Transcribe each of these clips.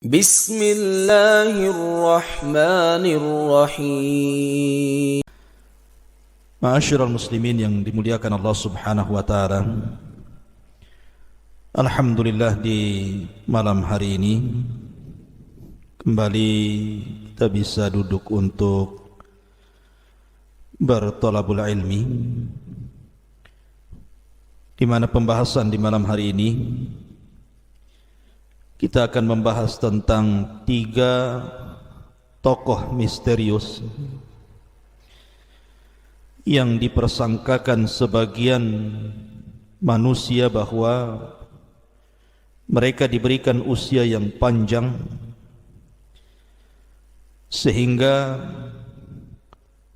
Bismillahirrahmanirrahim. Ma'asyiral muslimin yang dimuliakan Allah Subhanahu wa taala. Alhamdulillah, di malam hari ini kembali kita bisa duduk untuk bertolabul ilmi, di mana pembahasan di malam hari ini kita akan membahas tentang 3 tokoh misterius yang dipersangkakan sebagian manusia bahwa mereka diberikan usia yang panjang sehingga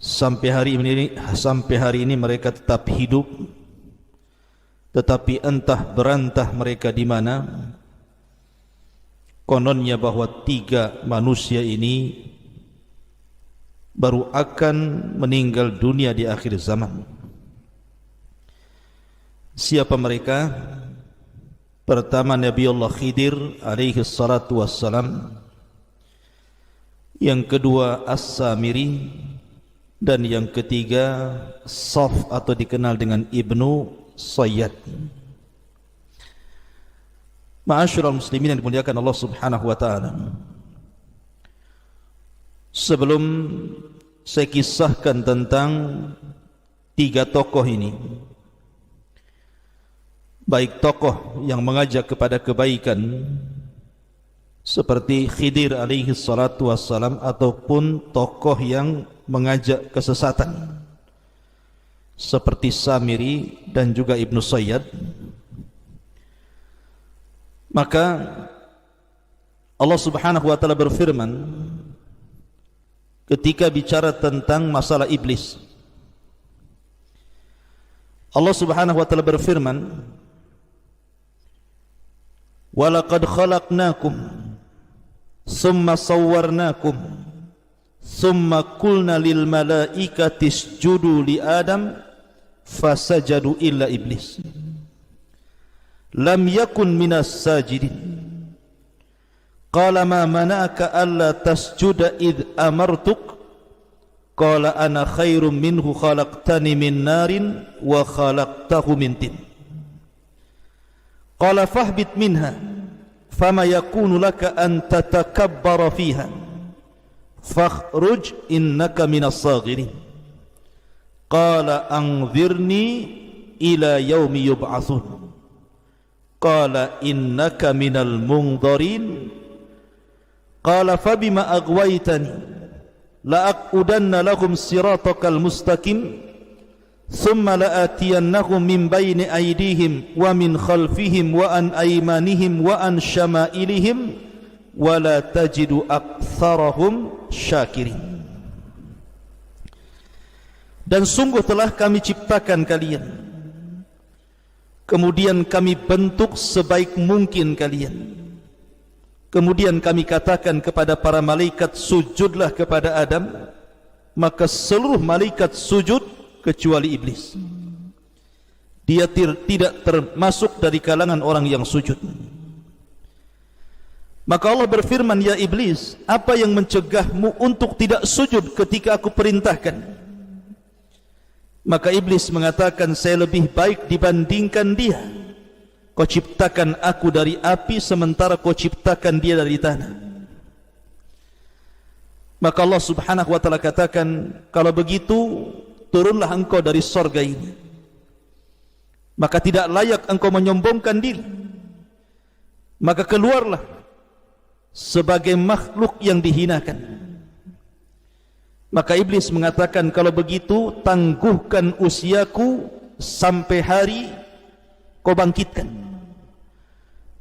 sampai hari ini mereka tetap hidup, tetapi entah berantah mereka di mana. Kononnya bahwa 3 manusia ini baru akan meninggal dunia di akhir zaman. Siapa mereka? Pertama, Nabiullah Khidir alaihi salatu wassalam. Yang kedua, As-Samiri. Dan yang ketiga, Saf atau dikenal dengan Ibnu Sayyad. Ma'asyiral muslimin yang dimuliakan Allah Subhanahu wa taala. Sebelum saya kisahkan tentang 3 tokoh ini, baik tokoh yang mengajak kepada kebaikan seperti Khidir alaihi salatu wassalam, ataupun tokoh yang mengajak kesesatan seperti Samiri dan juga Ibnu Sayyad, maka Allah Subhanahu wa taala berfirman ketika bicara tentang masalah iblis. Allah Subhanahu wa taala berfirman, "Walaqad khalaqnakum thumma sawwarnakum thumma qulna lil malaikati isjudu li Adam fasajadu illa iblis lam yakun minas sajidin qala ma mana'aka alla tasjuda id amartuk qala ana khairum minhu khalaqtani min narin wa khalaqtahu min tin qala fahbit minha fama yakunu laka an tatakabbara fiha fakhruj innaka minas saghirin qala anzirni ila yaumi yub'atsun qala innaka minal munzarin qala fabima aghwaytani la aqudanna lahum siratakal mustaqim thumma la atiyannahum min bayni aydihim wa min khalfihim wa an aymanihim wa an syama'ilihim wa la tajidu aktsarahum syakirin. Dan sungguh telah kami ciptakan kalian, kemudian kami bentuk sebaik mungkin kalian. Kemudian kami katakan kepada para malaikat, sujudlah kepada Adam. Maka seluruh malaikat sujud kecuali iblis. Dia tidak termasuk dari kalangan orang yang sujud. Maka Allah berfirman, "Ya iblis, apa yang mencegahmu untuk tidak sujud ketika aku perintahkan?" Maka iblis mengatakan, "Saya lebih baik dibandingkan dia. Kau ciptakan aku dari api sementara kau ciptakan dia dari tanah." Maka Allah Subhanahu wa taala katakan, "Kalau begitu, turunlah engkau dari sorga ini. Maka tidak layak engkau menyombongkan diri. Maka keluarlah sebagai makhluk yang dihinakan." Maka iblis mengatakan, "Kalau begitu, tangguhkan usiaku sampai hari kau bangkitkan."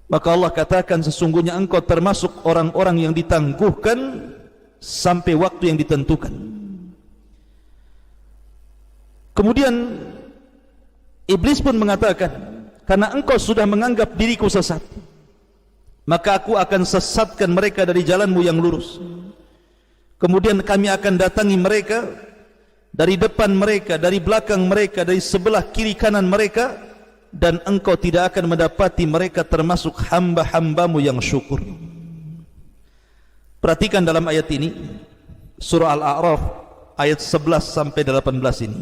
Maka Allah katakan, "Sesungguhnya engkau termasuk orang-orang yang ditangguhkan sampai waktu yang ditentukan." Kemudian iblis pun mengatakan, "Karena engkau sudah menganggap diriku sesat, maka aku akan sesatkan mereka dari jalanmu yang lurus. Kemudian kami akan datangi mereka dari depan mereka, dari belakang mereka, dari sebelah kiri kanan mereka, dan engkau tidak akan mendapati mereka termasuk hamba-hambamu yang syukur. Perhatikan dalam ayat ini, surah Al-A'raf ayat 11 sampai 18 ini.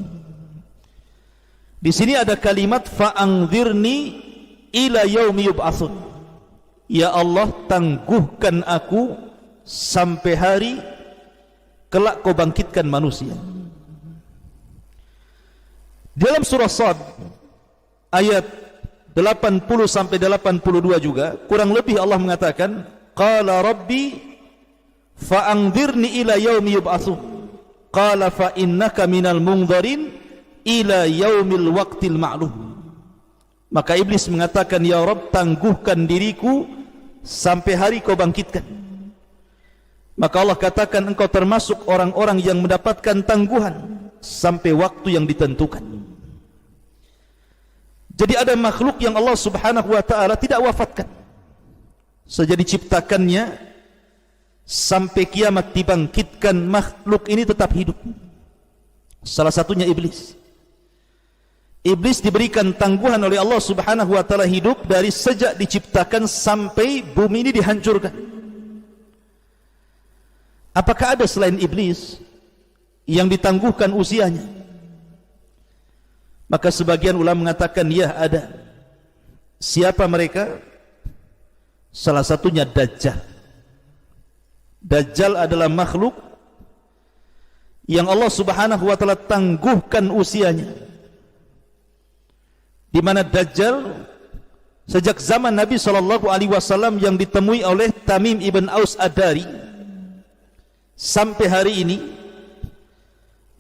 Di sini ada kalimat fa'anzirni ila yaumi yub'atsun. Ya Allah, tangguhkan aku sampai hari kelak kau bangkitkan manusia. Dalam surah Shad ayat 80 sampai 82 juga kurang lebih Allah mengatakan qala rabbi fa'anzirni ila yaumi yub'atsun qala fa innaka minal munzirin ila yaumil waqtil ma'lum. Maka iblis mengatakan, ya Rabb, tangguhkan diriku sampai hari kau bangkitkan. Maka Allah katakan, engkau termasuk orang-orang yang mendapatkan tangguhan sampai waktu yang ditentukan. Jadi ada makhluk yang Allah subhanahu wa ta'ala tidak wafatkan. Sejak diciptakannya sampai kiamat dibangkitkan, makhluk ini tetap hidup. Salah satunya iblis. Iblis diberikan tangguhan oleh Allah subhanahu wa ta'ala hidup dari sejak diciptakan sampai bumi ini dihancurkan. Apakah ada selain iblis yang ditangguhkan usianya? Maka sebagian ulama mengatakan, ya, ada. Siapa mereka? Salah satunya Dajjal. Dajjal adalah makhluk yang Allah subhanahu wa ta'ala tangguhkan usianya, di mana Dajjal sejak zaman Nabi SAW yang ditemui oleh Tamim ibn Aus Ad-Dari sampai hari ini,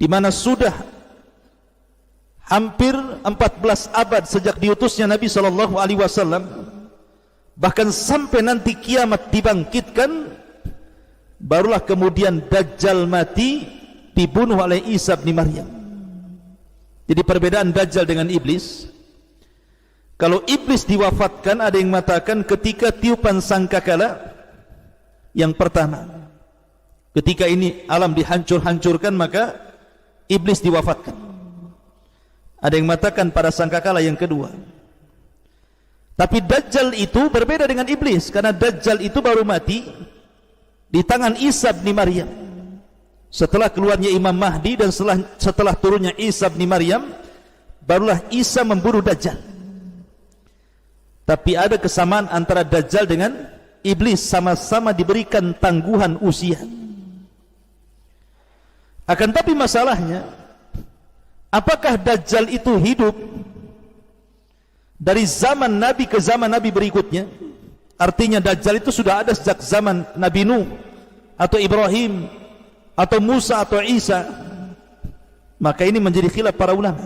di mana sudah hampir 14 abad sejak diutusnya Nabi SAW, bahkan sampai nanti kiamat dibangkitkan, barulah kemudian Dajjal mati, dibunuh oleh Isa bin Maryam. Jadi perbedaan Dajjal dengan iblis, kalau iblis diwafatkan, ada yang mengatakan ketika tiupan sangkakala yang pertama, ketika ini alam dihancur-hancurkan, maka iblis diwafatkan. Ada yang mengatakan pada sangkakala yang kedua. Tapi Dajjal itu berbeda dengan iblis, karena Dajjal itu baru mati di tangan Isa bin Maryam. Setelah keluarnya Imam Mahdi dan setelah turunnya Isa bin Maryam, barulah Isa membunuh Dajjal. Tapi ada kesamaan antara Dajjal dengan iblis, sama-sama diberikan tangguhan usia. Akan tapi masalahnya, apakah Dajjal itu hidup dari zaman Nabi ke zaman Nabi berikutnya? Artinya Dajjal itu sudah ada sejak zaman Nabi Nuh atau Ibrahim atau Musa atau Isa? Maka ini menjadi khilaf para ulama.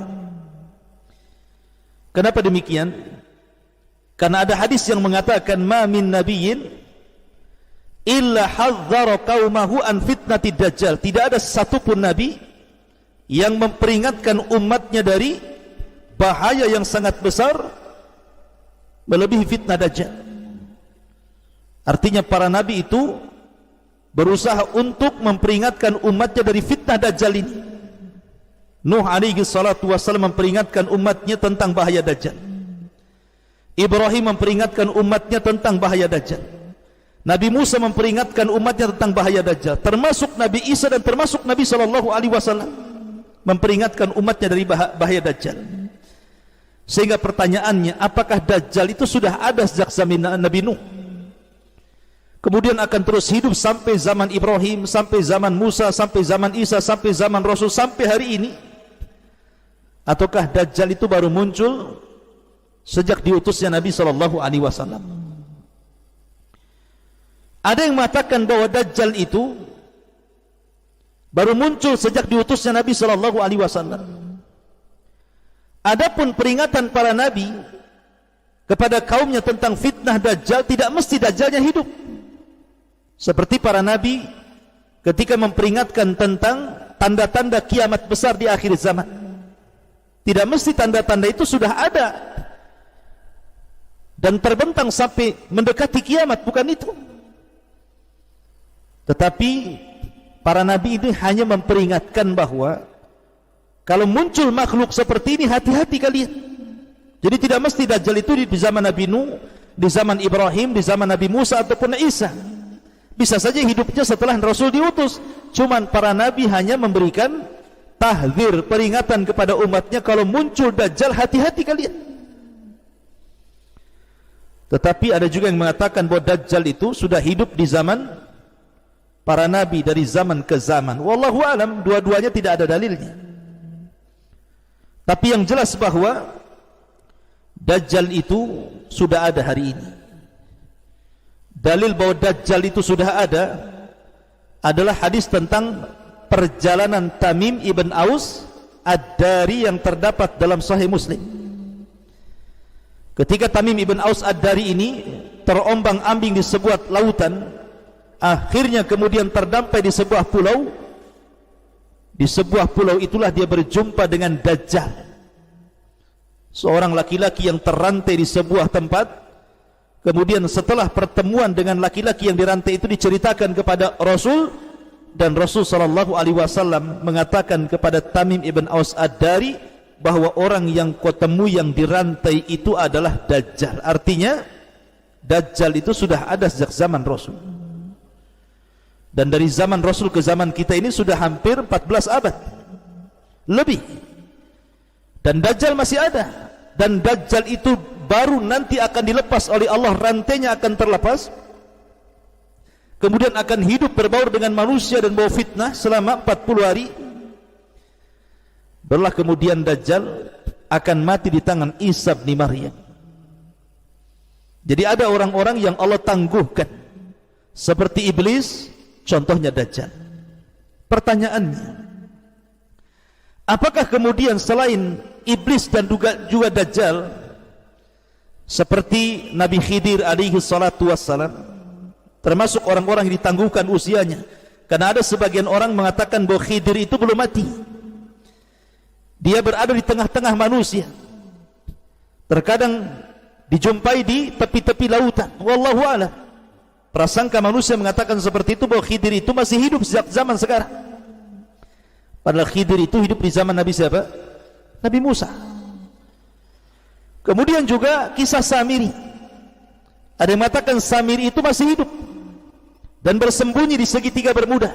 Kenapa demikian? Karena ada hadis yang mengatakan, ma min nabiyyin illa hadzara qaumahu an fitnati Dajjal. Tidak ada satupun nabi yang memperingatkan umatnya dari bahaya yang sangat besar melebihi fitnah Dajjal. Artinya para nabi itu berusaha untuk memperingatkan umatnya dari fitnah Dajjal ini. Nuh alaihi salatu wassalam memperingatkan umatnya tentang bahaya Dajjal. Ibrahim memperingatkan umatnya tentang bahaya Dajjal. Nabi Musa memperingatkan umatnya tentang bahaya Dajjal. Termasuk Nabi Isa dan termasuk Nabi SAW memperingatkan umatnya dari bahaya Dajjal. Sehingga pertanyaannya, apakah Dajjal itu sudah ada sejak zaman Nabi Nuh, kemudian akan terus hidup sampai zaman Ibrahim, sampai zaman Musa, sampai zaman Isa, sampai zaman Rasul, sampai hari ini? Ataukah Dajjal itu baru muncul sejak diutusnya Nabi SAW? Ada yang mengatakan bahwa Dajjal itu baru muncul sejak diutusnya Nabi SAW. Adapun peringatan para nabi kepada kaumnya tentang fitnah Dajjal, tidak mesti Dajjalnya hidup. Seperti para nabi ketika memperingatkan tentang tanda-tanda kiamat besar di akhir zaman, tidak mesti tanda-tanda itu sudah ada dan terbentang sampai mendekati kiamat, bukan itu. Tetapi para nabi ini hanya memperingatkan bahwa kalau muncul makhluk seperti ini, hati-hati kalian. Jadi tidak mesti Dajjal itu di zaman Nabi Nuh, di zaman Ibrahim, di zaman Nabi Musa ataupun Isa. Bisa saja hidupnya setelah Rasul diutus. Cuman para nabi hanya memberikan tahdzir, peringatan kepada umatnya, kalau muncul Dajjal hati-hati kalian. Tetapi ada juga yang mengatakan bahwa Dajjal itu sudah hidup di zaman para nabi, dari zaman ke zaman. Wallahu alam, dua-duanya tidak ada dalilnya. Tapi yang jelas bahwa Dajjal itu sudah ada hari ini. Dalil bahwa Dajjal itu sudah ada adalah hadis tentang perjalanan Tamim ibn Aus Ad-Dari yang terdapat dalam Sahih Muslim. Ketika Tamim ibn Aus Ad-Dari ini terombang-ambing di sebuah lautan, akhirnya kemudian terdampai di sebuah pulau. Di sebuah pulau itulah dia berjumpa dengan Dajjal, seorang laki-laki yang terrantai di sebuah tempat. Kemudian setelah pertemuan dengan laki-laki yang dirantai itu diceritakan kepada Rasul, dan Rasul sallallahu alaihi wasallam mengatakan kepada Tamim ibn Aus Ad-Dari bahwa orang yang kau temui yang dirantai itu adalah Dajjal. Artinya Dajjal itu sudah ada sejak zaman Rasul. Dan dari zaman Rasul ke zaman kita ini sudah hampir 14 abad lebih. Dan Dajjal masih ada. Dan Dajjal itu baru nanti akan dilepas oleh Allah, rantainya akan terlepas. Kemudian akan hidup berbaur dengan manusia dan bawa fitnah selama 40 hari. Barulah kemudian Dajjal akan mati di tangan Isa bin Maryam. Jadi ada orang-orang yang Allah tangguhkan, seperti iblis, contohnya Dajjal. Pertanyaannya, apakah kemudian selain iblis dan juga Dajjal, seperti Nabi Khidir alaihi salatu wassalam, termasuk orang-orang yang ditangguhkan usianya? Karena ada sebagian orang mengatakan bahwa Khidir itu belum mati, dia berada di tengah-tengah manusia, terkadang dijumpai di tepi-tepi lautan. Wallahu a'lam. Prasangka manusia mengatakan seperti itu, bahwa Khidir itu masih hidup sejak zaman sekarang. Padahal Khidir itu hidup di zaman Nabi siapa? Nabi Musa. Kemudian juga kisah Samiri. Ada yang mengatakan Samiri itu masih hidup dan bersembunyi di segitiga Bermuda,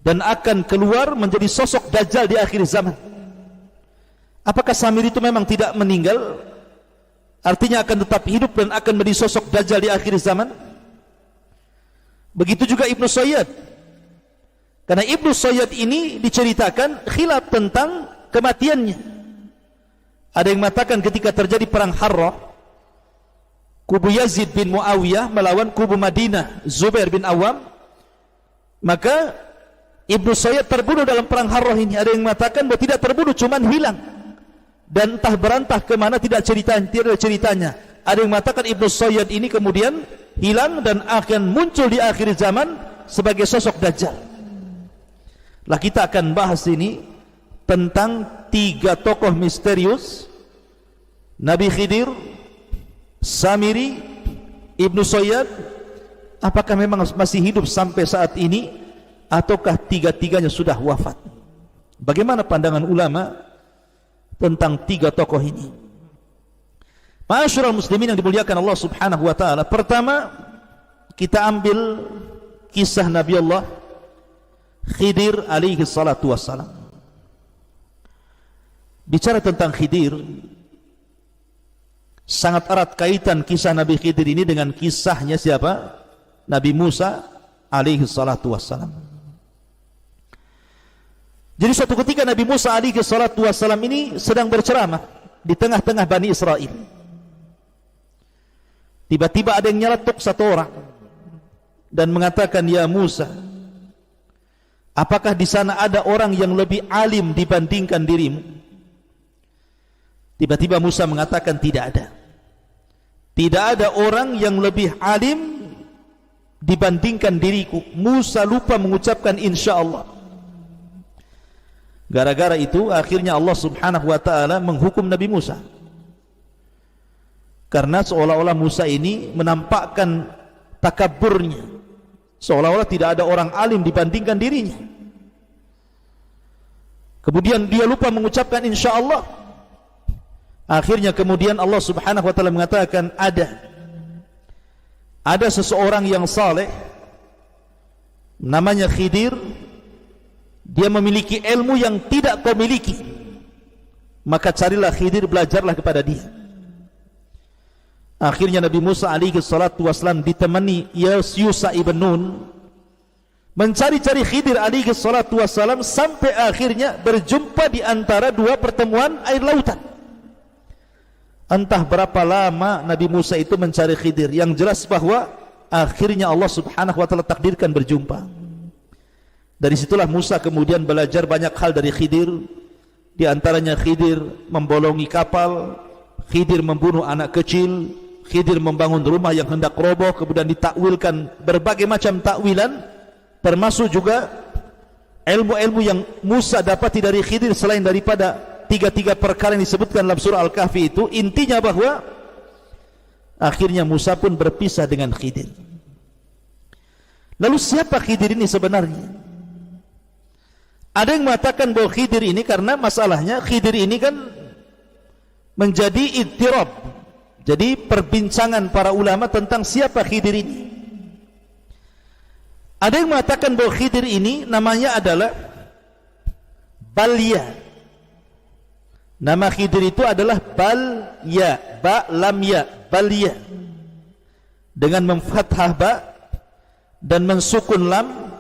dan akan keluar menjadi sosok Dajjal di akhir zaman. Apakah Samiri itu memang tidak meninggal, artinya akan tetap hidup dan akan menjadi sosok Dajjal di akhir zaman? Begitu juga Ibnu Sayyad. Karena Ibnu Sayyad ini diceritakan khilaf tentang kematiannya. Ada yang mengatakan ketika terjadi perang Harrah, kubu Yazid bin Muawiyah melawan kubu Madinah Zubair bin Awam, maka Ibnu Sayyad terbunuh dalam perang Harrah ini. Ada yang mengatakan bahwa tidak terbunuh, cuman hilang, dan entah berantah kemana, tidak ceritanya. Ada yang mengatakan Ibnu Sayyad ini kemudian hilang dan akan muncul di akhir zaman sebagai sosok Dajjal. Lah kita akan bahas ini tentang 3 tokoh misterius, Nabi Khidir, Samiri, Ibnu Sayyad. Apakah memang masih hidup sampai saat ini, ataukah 3-tiganya sudah wafat? Bagaimana pandangan ulama tentang 3 tokoh ini? Ma'asyiral muslimin yang dimuliakan Allah subhanahu wa ta'ala, pertama kita ambil kisah Nabi Allah Khidir alaihi salatu wassalam. Bicara tentang Khidir, sangat erat kaitan kisah Nabi Khidir ini dengan kisahnya siapa? Nabi Musa alaihi salatu wassalam. Jadi suatu ketika Nabi Musa alaihi salatu wassalam ini sedang berceramah di tengah-tengah Bani Israel. Tiba-tiba ada yang nyeletuk satu orang dan mengatakan, "Ya Musa, apakah di sana ada orang yang lebih alim dibandingkan dirimu?" Tiba-tiba Musa mengatakan, "Tidak ada. Tidak ada orang yang lebih alim dibandingkan diriku." Musa lupa mengucapkan insyaallah. Gara-gara itu akhirnya Allah subhanahu wa ta'ala menghukum Nabi Musa, karena seolah-olah Musa ini menampakkan takaburnya, seolah-olah tidak ada orang alim dibandingkan dirinya. Kemudian dia lupa mengucapkan insyaallah. Akhirnya kemudian Allah subhanahu wa ta'ala mengatakan, ada. ada seseorang yang saleh namanya Khidir, dia memiliki ilmu yang tidak kau miliki, maka carilah Khidir, belajarlah kepada dia. Akhirnya Nabi Musa alaihi salatu wassalam ditemani Yusha ibn Nun mencari-cari Khidir alaihi salatu wassalam, sampai akhirnya berjumpa di antara dua pertemuan air lautan. Entah berapa lama Nabi Musa itu mencari Khidir, yang jelas bahwa akhirnya Allah subhanahu wa ta'ala takdirkan berjumpa. Dari situlah Musa kemudian belajar banyak hal dari Khidir. Di antaranya Khidir membolongi kapal, Khidir membunuh anak kecil, Khidir membangun rumah yang hendak roboh, kemudian ditakwilkan berbagai macam takwilan, termasuk juga ilmu-ilmu yang Musa dapati dari Khidir selain daripada tiga-tiga perkara yang disebutkan dalam surah Al-Kahfi itu. Intinya bahwa akhirnya Musa pun berpisah dengan Khidir. Lalu siapa Khidir ini sebenarnya? Ada yang mengatakan bahwa Khidir ini, karena masalahnya Khidir ini kan menjadi ittirab, jadi perbincangan para ulama tentang siapa Khidir ini. Ada yang mengatakan bahwa Khidir ini namanya adalah Balya. Nama Khidir itu adalah Balya, ba lam ya, Balya, dengan memfathah ba dan mensukun lam,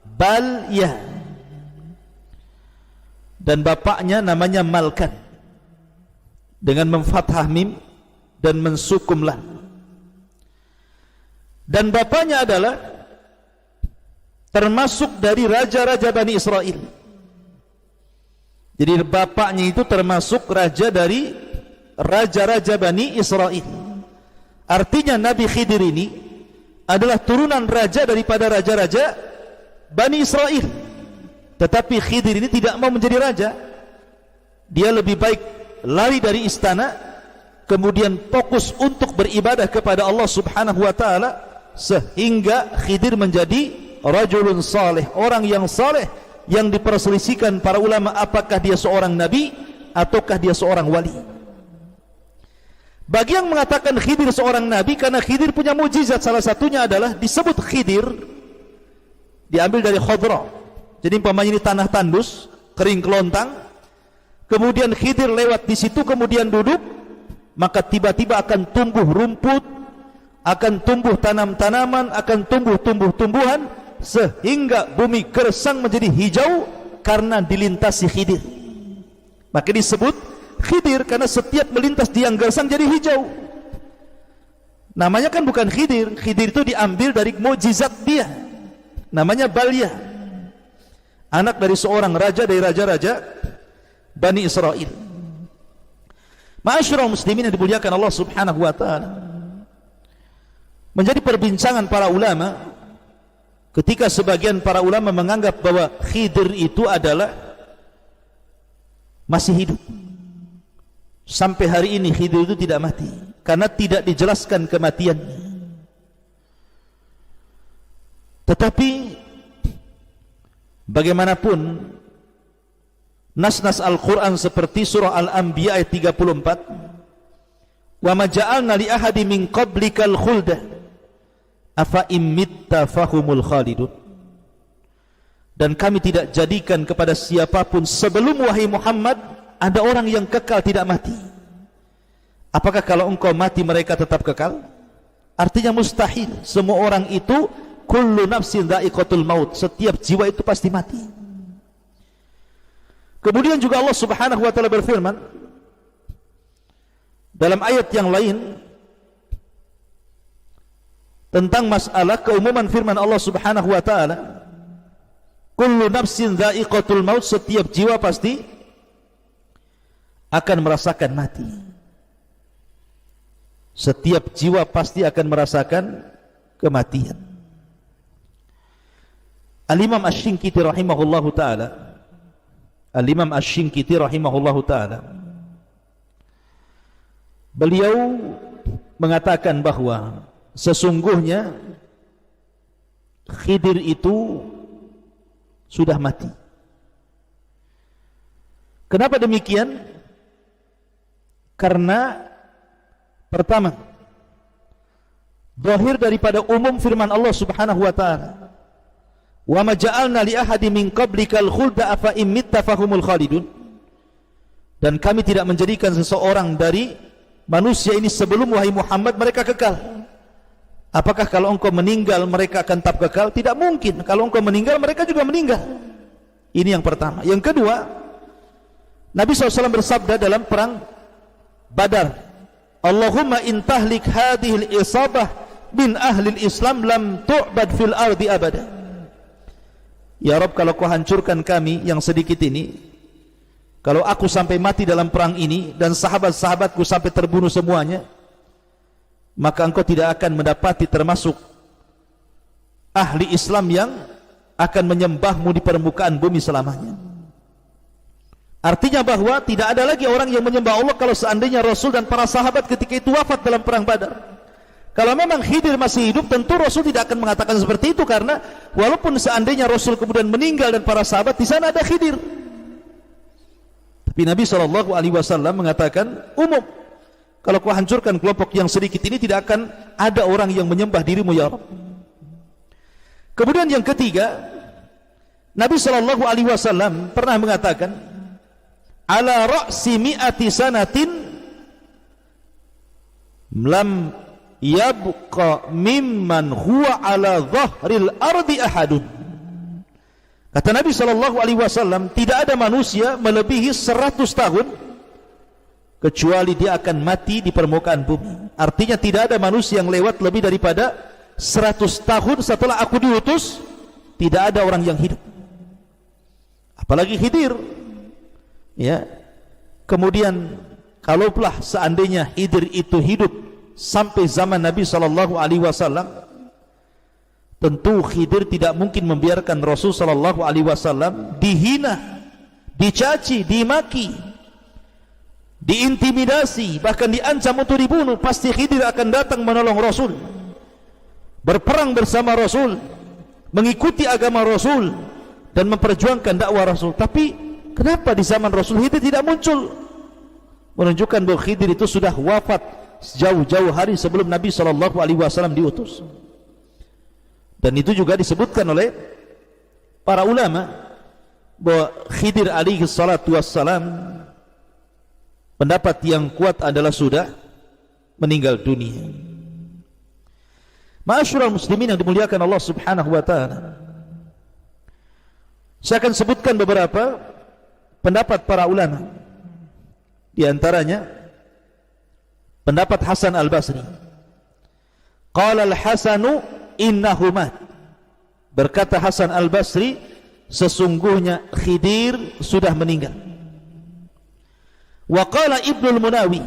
Balya. Dan bapaknya namanya Malkan, dengan memfathah mim dan mensukum lam. Dan bapaknya adalah termasuk dari raja-raja Bani Israel. Jadi bapaknya itu termasuk raja dari raja-raja Bani Israel. Artinya Nabi Khidir ini adalah turunan raja daripada raja-raja Bani Israel. Tetapi Khidir ini tidak mau menjadi raja. Dia lebih baik lari dari istana, kemudian fokus untuk beribadah kepada Allah subhanahu wa ta'ala, sehingga Khidir menjadi rajulun saleh, orang yang saleh, yang diperselisihkan para ulama apakah dia seorang nabi ataukah dia seorang wali. Bagi yang mengatakan Khidir seorang nabi, karena Khidir punya mukjizat, salah satunya adalah disebut Khidir diambil dari khadra. Jadi umpamanya ini tanah tandus, kering kelontang, kemudian Khidir lewat di situ, kemudian duduk, maka tiba-tiba akan tumbuh rumput, akan tumbuh tanam-tanaman, akan tumbuh tumbuh-tumbuhan, sehingga bumi gersang menjadi hijau karena dilintasi Khidir. Maka disebut Khidir karena setiap melintas di yang gersang jadi hijau. Namanya kan bukan Khidir. Khidir itu diambil dari mukjizat dia, namanya Balya, anak dari seorang raja dari raja-raja Bani Israel. Ma'asyiral muslimin yang dimuliakan Allah subhanahu wa ta'ala, menjadi perbincangan para ulama ketika sebagian para ulama menganggap bahwa Khidir itu adalah masih hidup. Sampai hari ini Khidir itu tidak mati, karena tidak dijelaskan kematiannya. Tetapi bagaimanapun, nas-nas Al-Quran seperti surah Al-Anbiya ayat 34, wa ma ja'alna li ahadi min qablikal khulda afa immitta fahumul khalidun, dan kami tidak jadikan kepada siapapun sebelum wahai Muhammad ada orang yang kekal tidak mati. Apakah kalau engkau mati mereka tetap kekal? Artinya mustahil. Semua orang itu kullu nafsin dha'iqatul maut, setiap jiwa itu pasti mati. Kemudian juga Allah subhanahu wa ta'ala berfirman dalam ayat yang lain tentang masalah keumuman firman Allah subhanahu wa ta'ala, kullu nafsin dha'iqatul maut, setiap jiwa pasti akan merasakan mati. Setiap jiwa pasti akan merasakan kematian. Al-Imam Asy-Syinkiti rahimahullahu ta'ala, Al-Imam Asy-Syinkiti rahimahullahu ta'ala, beliau mengatakan bahwa sesungguhnya Khidir itu sudah mati. Kenapa demikian? Karena pertama, zahir daripada umum firman Allah Subhanahu wa taala, wa ma ja'alna li ahadin min qablikal khulda afa in mitta fahumul khalidun. Dan kami tidak menjadikan seseorang dari manusia ini sebelum wahai Muhammad mereka kekal. Apakah kalau engkau meninggal mereka akan tetap kekal? Tidak mungkin. Kalau engkau meninggal mereka juga meninggal. Ini yang pertama. Yang kedua, Nabi SAW bersabda dalam perang Badar, Allahumma in tahlik hadhil isabah min ahlil Islam lam tu'bad fil ardi abada. Ya Rabb, kalau kau hancurkan kami yang sedikit ini, kalau aku sampai mati dalam perang ini dan sahabat-sahabatku sampai terbunuh semuanya, maka engkau tidak akan mendapati termasuk ahli Islam yang akan menyembahmu di permukaan bumi selamanya. Artinya bahwa tidak ada lagi orang yang menyembah Allah kalau seandainya Rasul dan para sahabat ketika itu wafat dalam perang Badar. Kalau memang Khidir masih hidup, tentu Rasul tidak akan mengatakan seperti itu, karena walaupun seandainya Rasul kemudian meninggal dan para sahabat, di sana ada Khidir. Tapi Nabi SAW mengatakan umum, kalau kau hancurkan kelompok yang sedikit ini, tidak akan ada orang yang menyembah dirimu ya Rabb. Kemudian yang ketiga, Nabi SAW pernah mengatakan, ala ra'si mi'ati sanatin lam yabqa mimman huwa ala dhahril ardi ahadun. Kata Nabi SAW, tidak ada manusia melebihi 100 tahun kecuali dia akan mati di permukaan bumi. Artinya tidak ada manusia yang lewat lebih daripada 100 tahun setelah aku diutus, tidak ada orang yang hidup. Apalagi Khidir. Ya. Kemudian kalaulah seandainya Khidir itu hidup sampai zaman Nabi SAW, tentu Khidir tidak mungkin membiarkan Rasul SAW dihina, dicaci, dimaki, diintimidasi, bahkan diancam untuk dibunuh. Pasti Khidir akan datang menolong Rasul, berperang bersama Rasul, mengikuti agama Rasul, dan memperjuangkan dakwah Rasul. Tapi kenapa di zaman Rasul Khidir tidak muncul? Menunjukkan bahwa Khidir itu sudah wafat jauh-jauh hari sebelum Nabi SAW diutus. Dan itu juga disebutkan oleh para ulama bahwa Khidir alaihi salatu wassalam, pendapat yang kuat adalah sudah meninggal dunia. Ma'asyiral muslimin yang dimuliakan Allah Subhanahu wa taala, saya akan sebutkan beberapa pendapat para ulama. Di antaranya pendapat Hasan Al-Basri. Qala Al-Hasanu innahu mat. Berkata Hasan Al-Basri, sesungguhnya Khidir sudah meninggal. Wa qala Ibnu Munawi,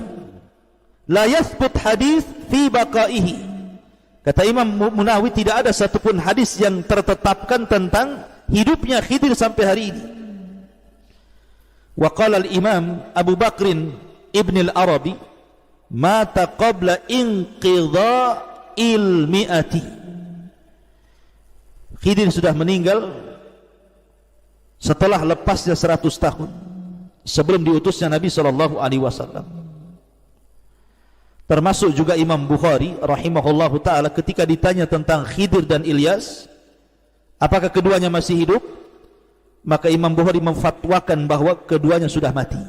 la yathbut hadis fi baqaihi. Kata Imam Munawi, tidak ada satupun hadis yang tertetapkan tentang hidupnya Khidir sampai hari ini. Wa qala al-Imam Abu Bakrin Ibn al-Arabi, mata qabla inqidha'il mi'ati. Khidir sudah meninggal setelah lepasnya 100 tahun sebelum diutusnya Nabi SAW. Termasuk juga Imam Bukhari rahimahullahu ta'ala ketika ditanya tentang Khidir dan Ilyas, apakah keduanya masih hidup, maka Imam Bukhari memfatwakan bahwa keduanya sudah mati.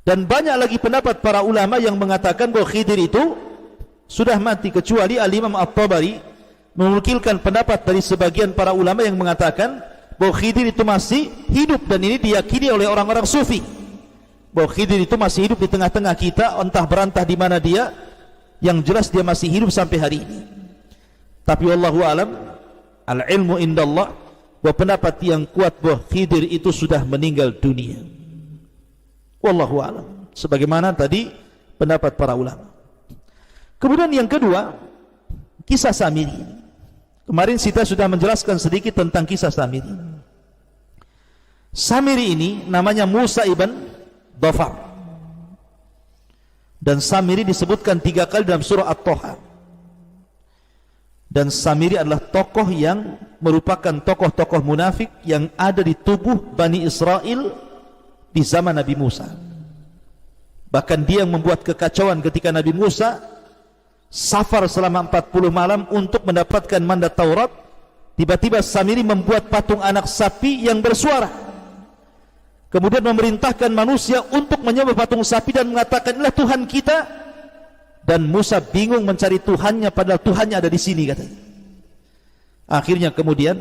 Dan banyak lagi pendapat para ulama yang mengatakan bahwa Khidir itu sudah mati, kecuali Al-Imam At-Tabari menukilkan pendapat dari sebagian para ulama yang mengatakan bahwa Khidir itu masih hidup, dan ini diyakini oleh orang-orang sufi bahwa Khidir itu masih hidup di tengah-tengah kita, entah berantah di mana dia, yang jelas dia masih hidup sampai hari ini. Tapi wallahu alam, al-ilmu indallah, bahwa pendapat yang kuat bahwa Khidir itu sudah meninggal dunia. Wallahu alam, sebagaimana tadi pendapat para ulama. Kemudian yang kedua, kisah Samiri. Kemarin kita sudah menjelaskan sedikit tentang kisah Samiri. Samiri ini namanya Musa ibn Dhafar, dan Samiri disebutkan 3 kali dalam surah At-Taha. Dan Samiri adalah tokoh yang merupakan tokoh-tokoh munafik yang ada di tubuh Bani Israel di zaman Nabi Musa. Bahkan dia yang membuat kekacauan ketika Nabi Musa safar selama 40 malam untuk mendapatkan mandat Taurat. Tiba-tiba Samiri membuat patung anak sapi yang bersuara, kemudian memerintahkan manusia untuk menyembah patung sapi dan mengatakan, inilah Tuhan kita. Dan Musa bingung mencari Tuhannya, padahal Tuhannya ada di sini, katanya. Akhirnya kemudian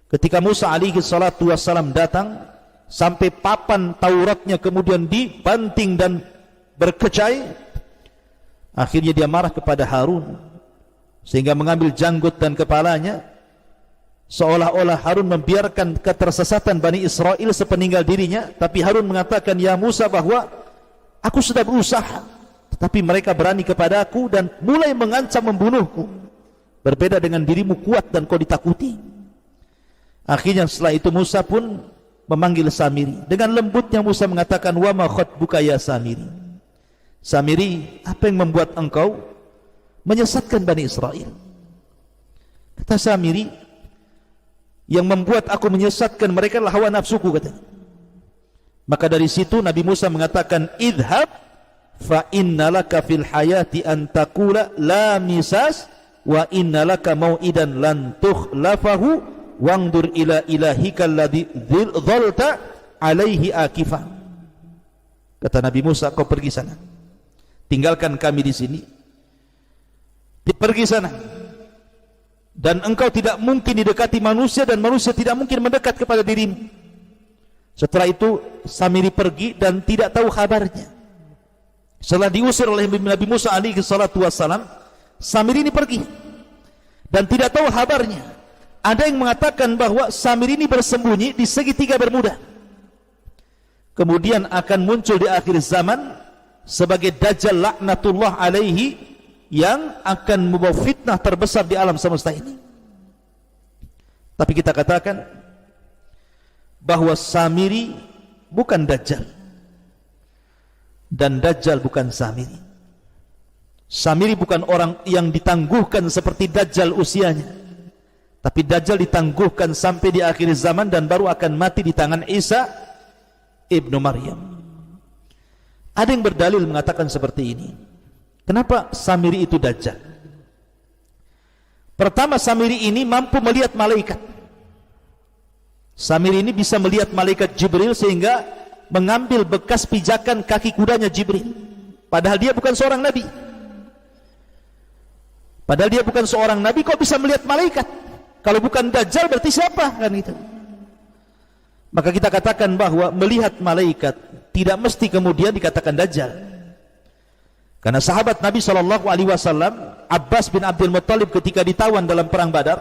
ketika Musa alaihi salatu wassalam datang, sampai papan Tauratnya kemudian dibanting dan berkecai, akhirnya dia marah kepada Harun sehingga mengambil janggut dan kepalanya, seolah-olah Harun membiarkan ketersesatan Bani Israel sepeninggal dirinya. Tapi Harun mengatakan, ya Musa, bahwa aku sudah berusaha, tetapi mereka berani kepadaku dan mulai mengancam membunuhku. Berbeda dengan dirimu, kuat dan kau ditakuti. Akhirnya setelah itu Musa pun memanggil Samiri. Dengan lembutnya Musa mengatakan, wa ma khatbuka ya Samiri. Samiri, apa yang membuat engkau menyesatkan Bani Israel? Kata Samiri, yang membuat aku menyesatkan mereka adalah hawa nafsuku, katanya. Maka dari situ Nabi Musa mengatakan, idhab fa innalaka fil hayati an taqula la misas wa innalaka mau'idan lan tukhlafahu wangdur ila ilahika alladhi dhalta alaihi akifah. Kata Nabi Musa, kau pergi sana, tinggalkan kami di sini, pergi sana, dan engkau tidak mungkin didekati manusia dan manusia tidak mungkin mendekat kepada dirimu. Setelah itu Samiri pergi dan tidak tahu kabarnya. Setelah diusir oleh Nabi Musa alaihi salatu wassalam, Samiri ini pergi dan tidak tahu kabarnya. Ada yang mengatakan bahwa Samiri ini bersembunyi di segitiga Bermuda. Kemudian akan muncul di akhir zaman sebagai Dajjal laknatullah alaihi, yang akan membawa fitnah terbesar di alam semesta ini. Tapi kita katakan bahwa Samiri bukan Dajjal dan Dajjal bukan Samiri. Samiri bukan orang yang ditangguhkan seperti Dajjal usianya, tapi Dajjal ditangguhkan sampai di akhir zaman dan baru akan mati di tangan Isa ibnu Maryam. Ada yang berdalil mengatakan seperti ini. Kenapa Samiri itu Dajjal? Pertama, Samiri ini mampu melihat malaikat. Samiri ini bisa melihat malaikat Jibril sehingga mengambil bekas pijakan kaki kudanya Jibril. Padahal dia bukan seorang nabi. Padahal dia bukan seorang nabi, kok bisa melihat malaikat? Kalau bukan Dajjal berarti siapa? Kan itu. Maka kita katakan bahwa melihat malaikat tidak mesti kemudian dikatakan Dajjal. Karena sahabat Nabi SAW, Abbas bin Abdul Muttalib, ketika ditawan dalam perang Badar,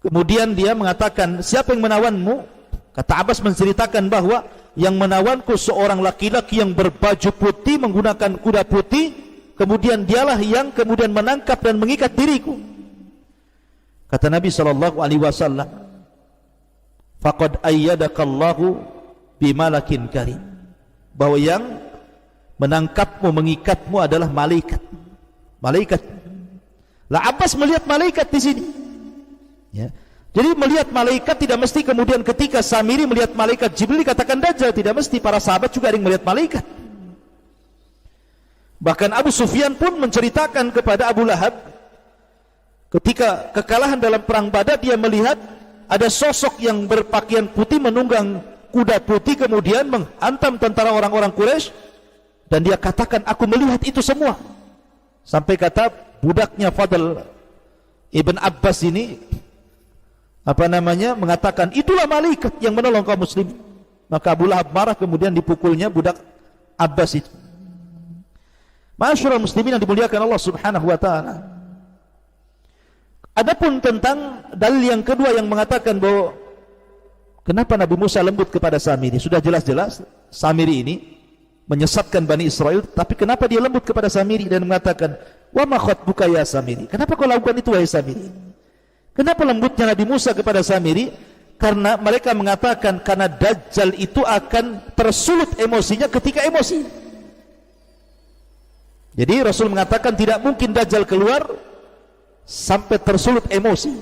kemudian dia mengatakan, siapa yang menawanmu? Kata Abbas menceritakan bahwa yang menawanku seorang laki-laki yang berbaju putih, menggunakan kuda putih, kemudian dialah yang kemudian menangkap dan mengikat diriku. Kata Nabi SAW, faqad ayyadakallahu bimalakin karim, bahwa yang menangkapmu, mengikatmu adalah malaikat. Malaikat. Lah Abbas melihat malaikat di sini. Ya. Jadi melihat malaikat tidak mesti kemudian ketika Samiri melihat malaikat Jibril dikatakan Dajjal, tidak mesti. Para sahabat juga ada yang melihat malaikat. Bahkan Abu Sufyan pun menceritakan kepada Abu Lahab, ketika kekalahan dalam perang Badar, dia melihat ada sosok yang berpakaian putih menunggang kuda putih kemudian menghantam tentara orang-orang Quraisy. Dan dia katakan, aku melihat itu semua. Sampai kata budaknya Fadl Ibn Abbas ini, mengatakan, itulah malaikat yang menolong kaum muslim. Maka Abu Lahab marah, kemudian dipukulnya budak Abbas itu. Ma'asyiral muslimin yang dimuliakan Allah Subhanahu wa taala. Adapun tentang dalil yang kedua yang mengatakan bahwa kenapa Nabi Musa lembut kepada Samiri, sudah jelas-jelas Samiri ini menyesatkan Bani Israel, tapi kenapa dia lembut kepada Samiri dan mengatakan, wa ma khatbuka ya Samiri, kenapa kau lakukan itu wahai Samiri? Kenapa lembutnya Nabi Musa kepada Samiri? Karena mereka mengatakan karena Dajjal itu akan tersulut emosinya ketika emosi. Jadi Rasul mengatakan tidak mungkin Dajjal keluar sampai tersulut emosi.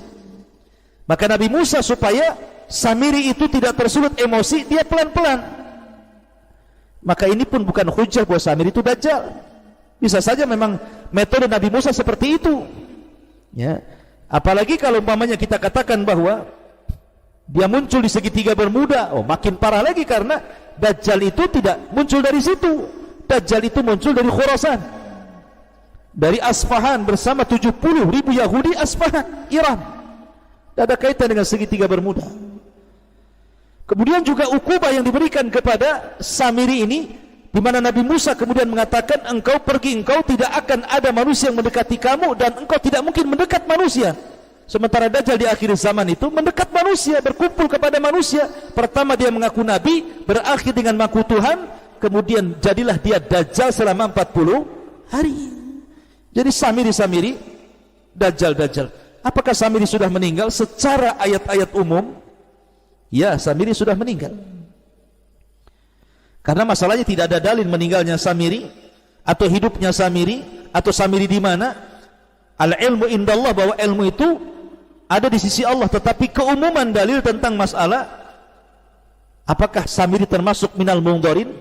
Maka Nabi Musa supaya Samiri itu tidak tersulut emosi, dia pelan-pelan. Maka ini pun bukan hujah bahwa Samiri itu Dajjal. Bisa saja memang metode Nabi Musa seperti itu. Ya. Apalagi kalau umpamanya kita katakan bahwa dia muncul di segitiga Bermuda, makin parah lagi karena Dajjal itu tidak muncul dari situ. Dajjal itu muncul dari Khurasan, dari Asfahan bersama 70.000 Yahudi Asfahan, Iran. Tidak ada kaitan dengan segitiga Bermuda. Kemudian juga ukubah yang diberikan kepada Samiri ini, di mana Nabi Musa kemudian mengatakan, engkau pergi, engkau tidak akan ada manusia yang mendekati kamu, dan engkau tidak mungkin mendekat manusia. Sementara Dajjal di akhir zaman itu mendekat manusia, berkumpul kepada manusia. Pertama dia mengaku Nabi, berakhir dengan mengaku Tuhan, kemudian jadilah dia Dajjal selama 40 hari. Jadi Samiri, Dajjal. Apakah Samiri sudah meninggal? Secara ayat-ayat umum, ya, Samiri sudah meninggal. Karena masalahnya tidak ada dalil meninggalnya Samiri atau hidupnya Samiri atau Samiri di mana. Al-ilmu indallah, bahwa ilmu itu ada di sisi Allah, tetapi keumuman dalil tentang masalah apakah Samiri termasuk minal mungdarin,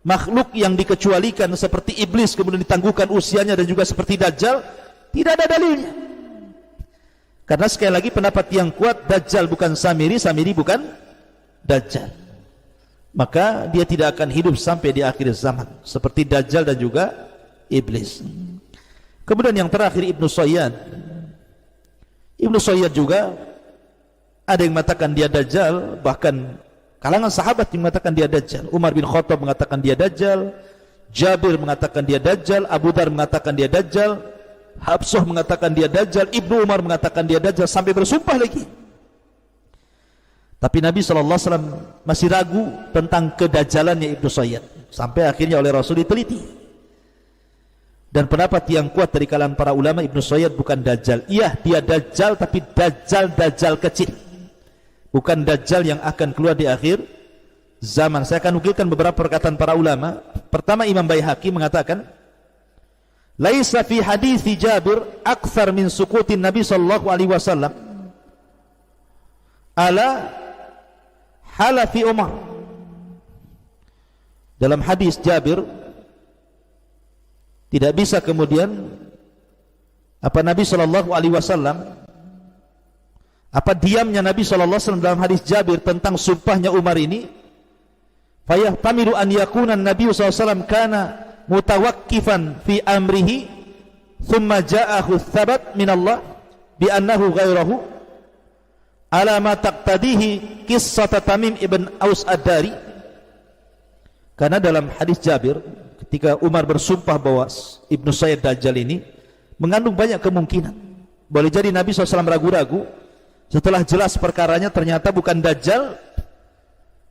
makhluk yang dikecualikan seperti iblis kemudian ditangguhkan usianya, dan juga seperti Dajjal, tidak ada dalilnya. Karena sekali lagi pendapat yang kuat, Dajjal bukan Samiri, Samiri bukan Dajjal. Maka dia tidak akan hidup sampai di akhir zaman seperti Dajjal dan juga iblis. Kemudian yang terakhir Ibnu Sayyad. Ibnu Sayyad juga ada yang mengatakan dia Dajjal, bahkan kalangan sahabat yang mengatakan dia Dajjal. Umar bin Khattab mengatakan dia Dajjal, Jabir mengatakan dia Dajjal, Abu Dar mengatakan dia Dajjal, Habsah mengatakan dia Dajjal, Ibnu Umar mengatakan dia Dajjal, sampai bersumpah lagi. Tapi Nabi SAW masih ragu tentang kedajjalannya Ibnu Sayyad, sampai akhirnya oleh Rasul diteliti. Dan pendapat yang kuat dari kalangan para ulama, Ibnu Sayyad bukan Dajjal. Iya, dia Dajjal, tapi Dajjal kecil, bukan Dajjal yang akan keluar di akhir zaman. Saya akan nukilkan beberapa perkataan para ulama. Pertama, Imam Baihaqi mengatakan, laisa fi hadithi Jabir akthar min sukutin Nabi sallallahu alaihi wasallam ala halafi Umar. Dalam hadis Jabir tidak bisa kemudian Nabi sallallahu alaihi wasallam, diamnya Nabi sallallahu alaihi wasallam dalam hadis Jabir tentang sumpahnya Umar ini, fayahtamilu an yakuna Nabi sallallahu alaihi wasallam kana mutawakkifan fi amrihi thumma ja'ahu thabat min Allah bi annahu ghairahu ala ma taqtadihi qissat Tamim ibn Aus Ad-Dari. Karena dalam hadis Jabir ketika Umar bersumpah bahwa Ibnu Sayyad Dajjal ini mengandung banyak kemungkinan. Boleh jadi Nabi SAW ragu-ragu, setelah jelas perkaranya ternyata bukan Dajjal,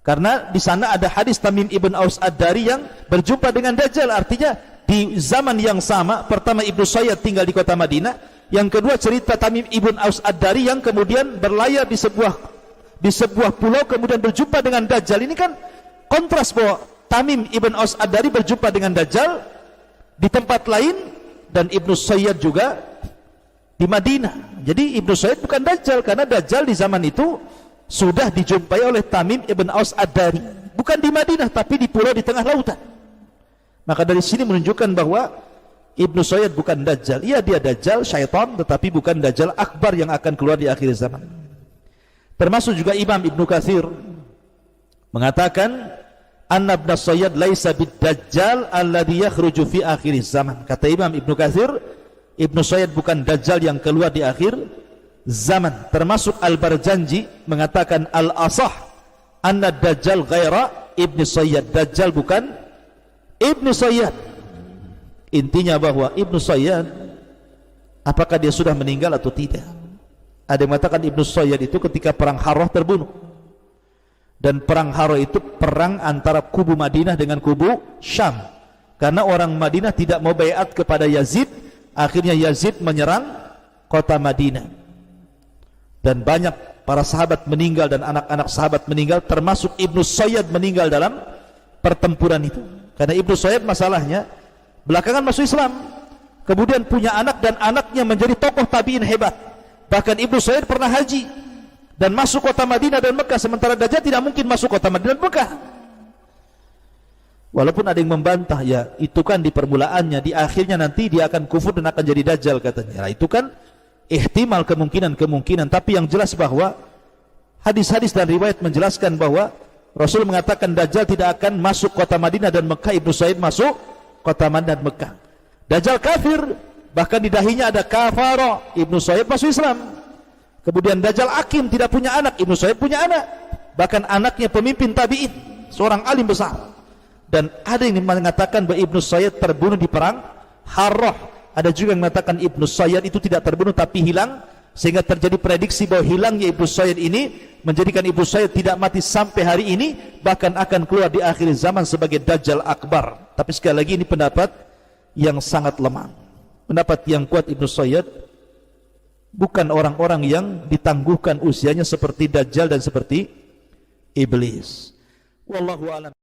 karena di sana ada hadis Tamim ibn Aus Ad-Dari yang berjumpa dengan Dajjal. Artinya di zaman yang sama, pertama Ibnu Sayyad tinggal di kota Madinah, yang kedua cerita Tamim ibn Aus Ad-Dari yang kemudian berlayar di sebuah pulau kemudian berjumpa dengan Dajjal. Ini kan kontras bahwa Tamim ibn Aus Ad-Dari berjumpa dengan Dajjal di tempat lain, dan Ibnu Sayyad juga di Madinah. Jadi Ibnu Sayyad bukan Dajjal, karena Dajjal di zaman itu sudah dijumpai oleh Tamim ibn Aus Ad-Dari, bukan di Madinah tapi di pulau di tengah lautan. Maka dari sini menunjukkan bahwa Ibnu Sayyad bukan Dajjal. Iya, dia Dajjal syaitan, tetapi bukan Dajjal akbar yang akan keluar di akhir zaman. Termasuk juga Imam Ibnu Katsir mengatakan, anna Ibnu Sayyad laisa bid-Dajjal alladhi yakhruju fi akhir zaman. Kata Imam Ibnu Katsir, Ibnu Sayyad bukan Dajjal yang keluar di akhir zaman. Termasuk Al-Barjanji mengatakan al-asah anna Dajjal ghaira Ibnu Sayyad. Dajjal bukan Ibnu Sayyad. Intinya bahwa Ibnu Sayyad, apakah dia sudah meninggal atau tidak? Ada yang mengatakan Ibnu Sayyad itu ketika perang Harrah terbunuh. Dan perang Harrah itu perang antara kubu Madinah dengan kubu Syam. Karena orang Madinah tidak mau baiat kepada Yazid, akhirnya Yazid menyerang kota Madinah. Dan banyak para sahabat meninggal dan anak-anak sahabat meninggal, termasuk Ibnu Sayyad meninggal dalam pertempuran itu. Karena Ibnu Sayyad masalahnya belakangan masuk Islam, kemudian punya anak dan anaknya menjadi tokoh tabi'in hebat. Bahkan Ibnu Sayyad pernah haji dan masuk kota Madinah dan Mekah, sementara Dajjal tidak mungkin masuk kota Madinah dan Mekah. Walaupun ada yang membantah, ya itu kan di permulaannya, di akhirnya nanti dia akan kufur dan akan jadi dajjal katanya. Nah, itu kan ihtimal, kemungkinan. Tapi yang jelas bahwa hadis-hadis dan riwayat menjelaskan bahwa Rasul mengatakan dajjal tidak akan masuk kota Madinah dan Mekah. Ibnu Sayyid masuk kota Madinah dan Mekah. Dajjal kafir, bahkan di dahinya ada kafara. Ibnu Sayyid masuk Islam. Kemudian dajjal akim, tidak punya anak. Ibnu Sayyid punya anak. Bahkan anaknya pemimpin tabi'in, seorang alim besar. Dan ada yang mengatakan bahwa Ibnu Sayyid terbunuh di perang Harrah. Ada juga yang mengatakan Ibnu Sayyid itu tidak terbunuh tapi hilang, sehingga terjadi prediksi bahwa hilangnya Ibnu Sayyid ini menjadikan Ibnu Sayyid tidak mati sampai hari ini, bahkan akan keluar di akhir zaman sebagai Dajjal Akbar. Tapi sekali lagi ini pendapat yang sangat lemah. Pendapat yang kuat, Ibnu Sayyid bukan orang-orang yang ditangguhkan usianya seperti Dajjal dan seperti Iblis. Wallahu a'lam.